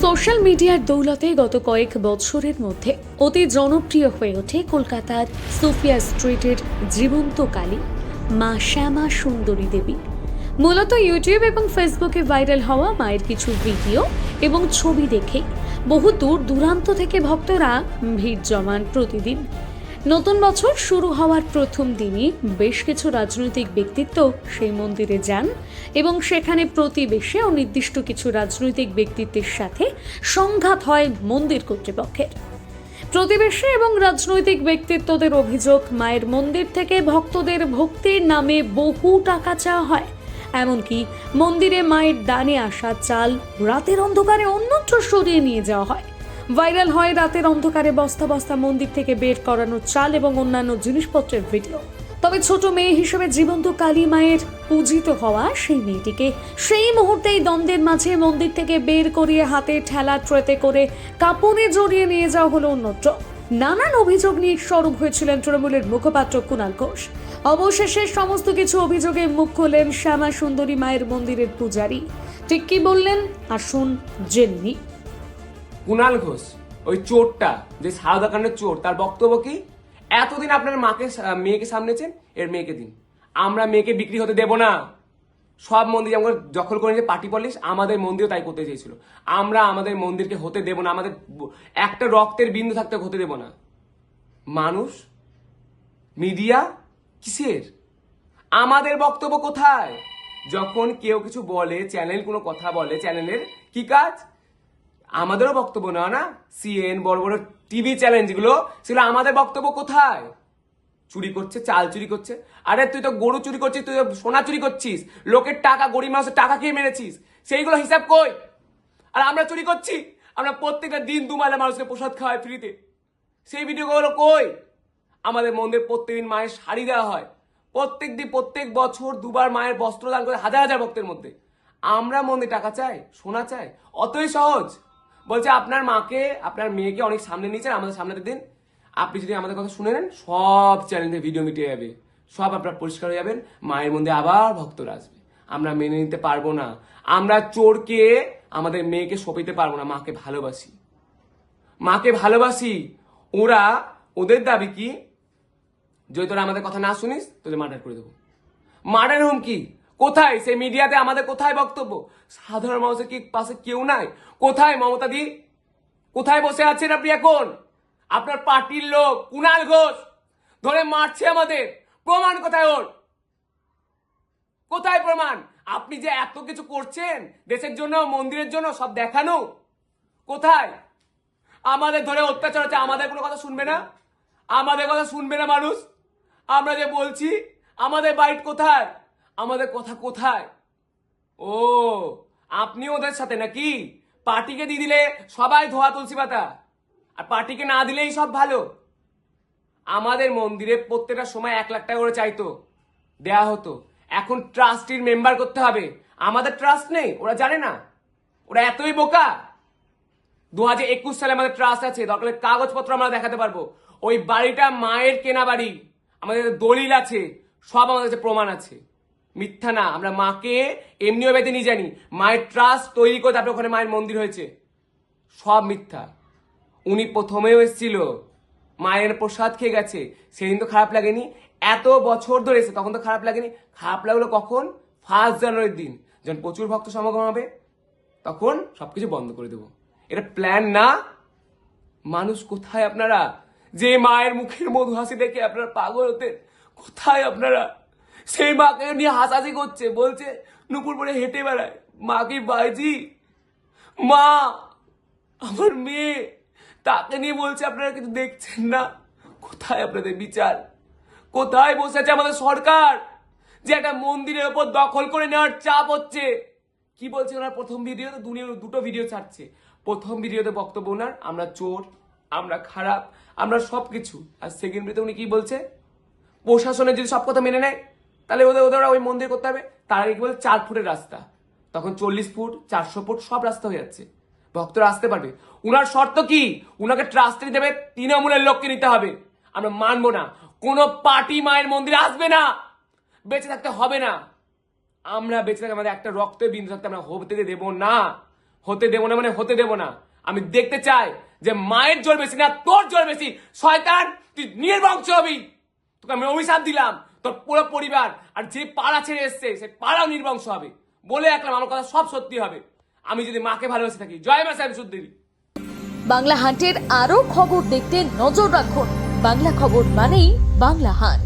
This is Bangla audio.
সোশ্যাল মিডিয়ার দৌলতে গত কয়েক বছরের মধ্যে অতি জনপ্রিয় হয়ে ওঠে কলকাতার সোফিয়া স্ট্রিটের জীবন্ত কালী মা শ্যামা সুন্দরী দেবী। মূলত ইউটিউব এবং ফেসবুকে ভাইরাল হওয়া মায়ের কিছু ভিডিও এবং ছবি দেখে বহু দূর দূরান্ত থেকে ভক্তরা ভিড় জমান প্রতিদিন। নতুন বছর শুরু হওয়ার প্রথম দিনই বেশ কিছু রাজনৈতিক ব্যক্তিত্ব সেই মন্দিরে যান এবং সেখানে প্রতিবেশী ও নির্দিষ্ট কিছু রাজনৈতিক ব্যক্তিত্বের সাথে সংঘাত হয় মন্দির কর্তৃপক্ষের। প্রতিবেশী এবং রাজনৈতিক ব্যক্তিত্বদের অভিযোগ, মায়ের মন্দির থেকে ভক্তদের ভক্তির নামে বহু টাকা চাওয়া হয়। এমনকি মন্দিরে মায়ের দানে আসা চাল রাতের অন্ধকারে অন্যত্র সরিয়ে নিয়ে যাওয়া হয়। ভাইরাল হয় রাতের অন্ধকারে বস্তা বস্তা মন্দির থেকে বের করানো চাল এবং অন্যান্য জিনিসপত্রের ভিডিও। তবে ছোট মেয়ে হিসেবে জীবন্ত কালী মায়ের পূজিত হওয়া সেই মেয়েটিকে সেই মুহূর্তেই দ্বন্দ্বের মাঝে মন্দির থেকে বের করিয়ে হাতে ঠেলা ট্রেতে করে কাপড়ে জড়িয়ে নিয়ে যাওয়া হলো অন্যত্র। নানান অভিযোগ নিয়ে সরব হয়েছিলেন তৃণমূলের মুখপাত্র কুণাল ঘোষ। অবশেষে সমস্ত কিছু অভিযোগে মুখ খুললেন শ্যামা সুন্দরী মায়ের মন্দিরের পূজারী। ঠিক কি বললেন আসুন জেনে। কুণাল ঘোষ, ওই চোরটা, যে সারদা কাণ্ডের চোর, তার বক্তব্য কি? এতদিন আপনার মেয়েকে সামনেছেন, এর মেয়েকে দিন। আমরা মেয়েকে বিক্রি হতে দেব না। সব মন্দির যেমন দখল করে নিয়ে পার্টি পলিশ, আমাদের মন্দিরও তাই করতে চেয়েছিল। আমরা আমাদের মন্দিরকে হতে দেব না, আমাদের একটা রক্তের বিন্দু থাকতে হতে দেব না। মানুষ, মিডিয়া কিসের? আমাদের বক্তব্য কোথায়? যখন কেউ কিছু বলে, চ্যানেল কোনো কথা বলে, চ্যানেলের কি কাজ? আমাদেরও বক্তব্য নেওয়া না। সিএন, বড় বড় টিভি চ্যানেল যেগুলো, সেগুলো আমাদের বক্তব্য কোথায়? চুরি করছে, চাল চুরি করছে। আরে তুই তো গরু চুরি করছিস, তুই তো সোনা চুরি করছিস, লোকের টাকা, গরিব মানুষের টাকা খেয়ে মেরেছিস, সেইগুলো হিসাব কই? আর আমরা চুরি করছি, আমরা প্রত্যেকটা দিন দুমালে মানুষকে প্রসাদ খাওয়াই ফ্রিতে, সেই ভিডিওগুলো কই? আমাদের মন্দির প্রত্যেকদিন মায়ের শাড়ি দেওয়া হয়, প্রত্যেক বছর দুবার মায়ের বস্ত্র দান করে হাজার হাজার ভক্তের মধ্যে। আমরা মন্দির টাকা চাই, সোনা চাই? অতই সহজ? বলছে আপনার মাকে, আপনার মেয়েকে অনেক সামনে নিয়েছেন, আমাদের সামনে দিন। আপনি যদি আমাদের কথা শুনে নেন, সব চ্যানেলে ভিডিও মিটে যাবে, সব আপনার পরিষ্কার হয়ে যাবেন, মায়ের মধ্যে আবার ভক্তরা আসবে। আমরা মেনে নিতে পারবো না। আমরা চোরকে আমাদের মেয়েকে সঁপিতে পারবো না। মাকে ভালোবাসি, মাকে ভালোবাসি। ওরা, ওদের দাবি কি? যদি তোরা আমাদের কথা না শুনিস, তোদের মার্ডার করে দেবো। মার্ডার হুমকি কোথায়? সেই মিডিয়াতে আমাদের কোথায় বক্তব্য? সাধারণ মানুষের কি পাশে কেউ নাই? কোথায় মমতা দি? কোথায় বসে আছেন আপনি এখন? আপনার পার্টির লোক কুণাল ঘোষ ধরে মারছে আমাদের, প্রমাণ কোথায় ওর? কোথায় প্রমাণ? আপনি যে এত কিছু করছেন দেশের জন্য, মন্দিরের জন্য, সব দেখানো কোথায়? আমাদের ধরে অত্যাচার হচ্ছে, আমাদের কোনো কথা শুনবে না? আমাদের কথা শুনবে না মানুষ? আমরা যে বলছি, আমাদের বাইট কোথায়? আমাদের কথা কোথায়? ও, আপনি ওদের সাথে নাকি? পার্টিকে দিয়ে দিলে সবাই ধোয়া তুলসী পাতা, আর পার্টিকে না দিলেই সব ভালো। আমাদের মন্দিরে প্রত্যেকটা সময় 1 লাখ টাকা করে চাইতো, দেয়া হতো। এখন ট্রাস্টির মেম্বার করতে হবে। আমাদের ট্রাস্ট নেই, ওরা জানে না? ওরা এতই বোকা? 2021 সালে আমাদের ট্রাস্ট আছে, দরকার কাগজপত্র আমরা দেখাতে পারবো। ওই বাড়িটা মায়ের কেনা বাড়ি, আমাদের দলিল আছে, সব আমাদের কাছে প্রমাণ আছে। মিথ্যা না। আমরা মাকে এমনিও বেঁধে নিয়ে জানি, মায়ের ট্রাস্ট তৈরি করে তারপরে ওখানে মায়ের মন্দির হয়েছে। সব মিথ্যা। উনি প্রথমেও এসেছিল, মায়ের প্রসাদ খেয়ে গেছে, সেদিন তো খারাপ লাগেনি? এত বছর ধরে এসে, তখন তো খারাপ লাগেনি? খারাপ লাগলো কখন? 1 জানুয়ারির দিন, যখন প্রচুর ভক্ত সমাগম হবে, তখন সবকিছু বন্ধ করে দেবো। এটা প্ল্যান না? মানুষ কোথায় আপনারা? যে মায়ের মুখের মধু হাসি দেখে আপনারা পাগল হতেন, কোথায় আপনারা? সেই মাকে নিয়ে হাসাহাসি করছে, বলছে নুপুর পরে হেঁটে বেড়ায়, মা কি বাইজি? মা আমার মেয়ে, তাকে নিয়ে বলছে আপনারা কিছু দেখছেন না? কোথায় আপনাদের বিচার? কোথায় বসে আছে আমাদের সরকার, যে একটা মন্দিরের ওপর দখল করে নেওয়ার চাপ হচ্ছে? কি বলছে ওনার প্রথম ভিডিওতে? দুটো ভিডিও ছাড়ছে। প্রথম ভিডিওতে বক্তব্য ওনার, আমরা চোর, আমরা খারাপ, আমরা সবকিছু। আর সেকেন্ড ভিডিওতে উনি কি বলছে? প্রশাসনের যদি সব কথা মেনে নেয়, তাহলে ওদের ওই মন্দির করতে হবে। তার আগে কি বলে 4 ফুটের রাস্তা, তখন 40 ফুট, 400 ফুট সব রাস্তা হয়ে যাচ্ছে, ভক্তরা আসতে পারবে। উনার শর্ত কি? উনাকে ট্রাস্টে দেবে, তৃণমূলের লোককে নিতে হবে। আমরা মানবো না। কোনো পার্টি মায়ের মন্দিরে আসবে না, বেঁচে থাকতে হবে না। আমরা বেঁচে থাকতে, আমাদের একটা রক্তের বিন্দু থাকতে আমরা হতে দেব না। হতে দেবো না মানে হতে দেবো না। আমি দেখতে চাই যে মায়ের জোর বেশি না তোর জোর বেশি। শয়তান, তুই নির্বংশ হবি। তোকে আমি অভিশাপ দিলাম, তোর পুরো পরিবার আর যে পাড়া ছেড়ে এসছে সে পাড়াও নির্বংশ হবে। বলে রাখলাম, আমার কথা সব সত্যি হবে আমি যদি মাকে ভালোবেসে থাকি। জয় মা শামসুদ্দিন। বাংলা হান্টের আরও খবর দেখতে নজর রাখুন। বাংলা খবর মানেই বাংলা হান্ট।